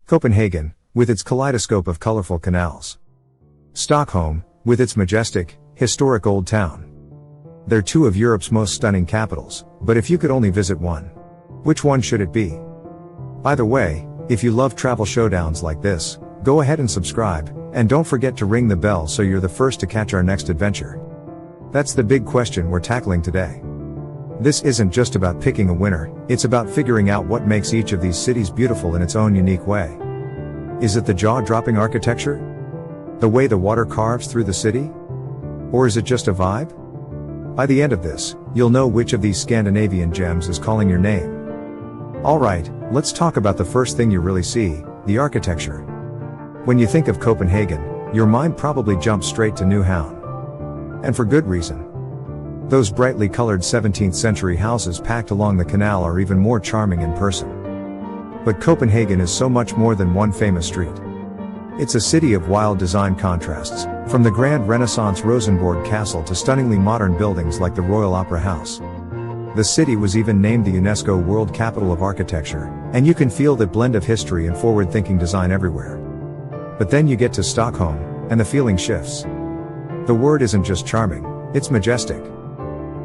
Copenhagen, with its kaleidoscope of colorful canals. Stockholm, with its majestic, historic old town. They're two of Europe's most stunning capitals, but if you could only visit one, which one should it be? By the way, if you love travel showdowns like this, go ahead and subscribe, and don't forget to ring the bell so you're the first to catch our next adventure. That's the big question we're tackling today. This isn't just about picking a winner, it's about figuring out what makes each of these cities beautiful in its own unique way. Is it the jaw-dropping architecture? The way the water carves through the city? Or is it just a vibe? By the end of this, you'll know which of these Scandinavian gems is calling your name. Alright, let's talk about the first thing you really see, the architecture. When you think of Copenhagen, your mind probably jumps straight to Nyhavn. And for good reason. Those brightly colored 17th century houses packed along the canal are even more charming in person. But Copenhagen is so much more than one famous street. It's a city of wild design contrasts, from the grand Renaissance Rosenborg Castle to stunningly modern buildings like the Royal Opera House. The city was even named the UNESCO World Capital of Architecture, and you can feel that blend of history and forward-thinking design everywhere. But then you get to Stockholm, and the feeling shifts. The word isn't just charming, it's majestic.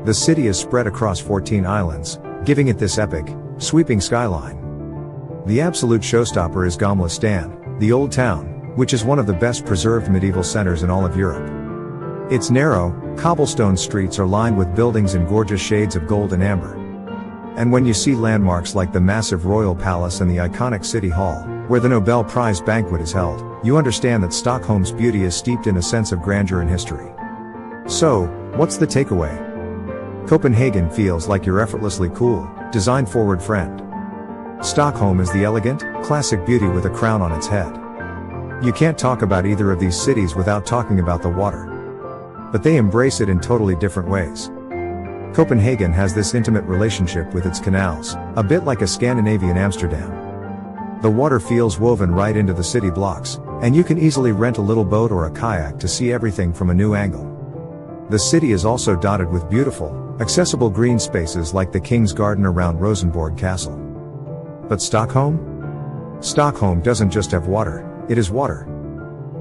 The city is spread across 14 islands, giving it this epic, sweeping skyline. The absolute showstopper is Gamla Stan, the Old Town, which is one of the best preserved medieval centers in all of Europe. Its narrow, cobblestone streets are lined with buildings in gorgeous shades of gold and amber. And when you see landmarks like the massive Royal Palace and the iconic City Hall, where the Nobel Prize banquet is held, you understand that Stockholm's beauty is steeped in a sense of grandeur and history. So, what's the takeaway? Copenhagen feels like your effortlessly cool, design-forward friend. Stockholm is the elegant, classic beauty with a crown on its head. You can't talk about either of these cities without talking about the water. But they embrace it in totally different ways. Copenhagen has this intimate relationship with its canals, a bit like a Scandinavian Amsterdam. The water feels woven right into the city blocks, and you can easily rent a little boat or a kayak to see everything from a new angle. The city is also dotted with beautiful, accessible green spaces like the King's Garden around Rosenborg Castle. But Stockholm? Stockholm doesn't just have water, it is water.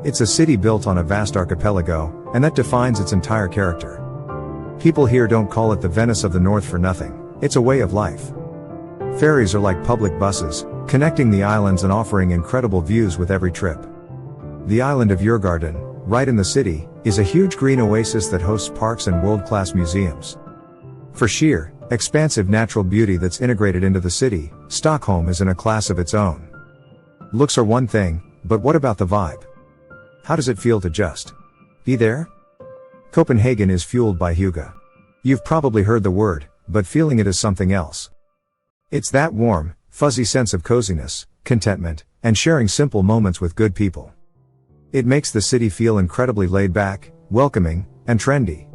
It's a city built on a vast archipelago, and that defines its entire character. People here don't call it the Venice of the North for nothing, it's a way of life. Ferries are like public buses, connecting the islands and offering incredible views with every trip. The island of Djurgården, right in the city, is a huge green oasis that hosts parks and world-class museums. For sheer, expansive natural beauty that's integrated into the city, Stockholm is in a class of its own. Looks are one thing, but what about the vibe? How does it feel to just be there? Copenhagen is fueled by hygge. You've probably heard the word, but feeling it is something else. It's that warm, fuzzy sense of coziness, contentment, and sharing simple moments with good people. It makes the city feel incredibly laid back, welcoming, and trendy.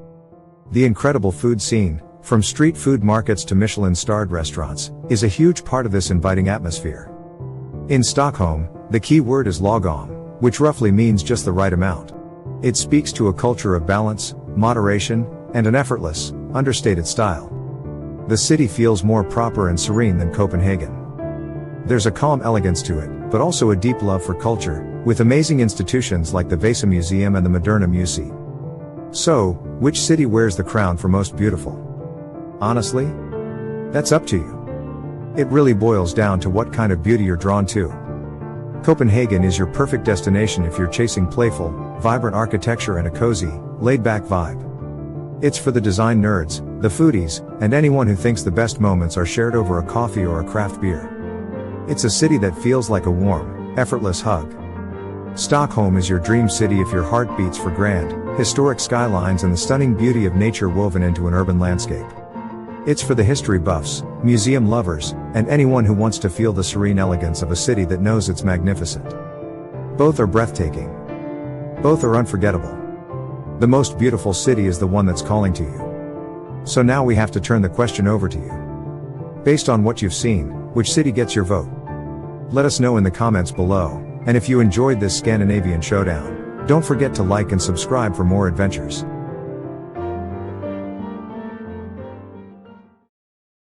The incredible food scene, from street food markets to Michelin-starred restaurants, is a huge part of this inviting atmosphere. In Stockholm, the key word is lagom, which roughly means just the right amount. It speaks to a culture of balance, moderation, and an effortless, understated style. The city feels more proper and serene than Copenhagen. There's a calm elegance to it, but also a deep love for culture, with amazing institutions like the Vasa Museum and the Moderna Museum. So, which city wears the crown for most beautiful? Honestly? That's up to you. It really boils down to what kind of beauty you're drawn to. Copenhagen is your perfect destination if you're chasing playful, vibrant architecture and a cozy, laid-back vibe. It's for the design nerds, the foodies, and anyone who thinks the best moments are shared over a coffee or a craft beer. It's a city that feels like a warm, effortless hug. Stockholm is your dream city if your heart beats for grand, historic skylines and the stunning beauty of nature woven into an urban landscape. It's for the history buffs, museum lovers, and anyone who wants to feel the serene elegance of a city that knows it's magnificent. Both are breathtaking. Both are unforgettable. The most beautiful city is the one that's calling to you. So now we have to turn the question over to you. Based on what you've seen, which city gets your vote? Let us know in the comments below, and if you enjoyed this Scandinavian showdown, don't forget to like and subscribe for more adventures.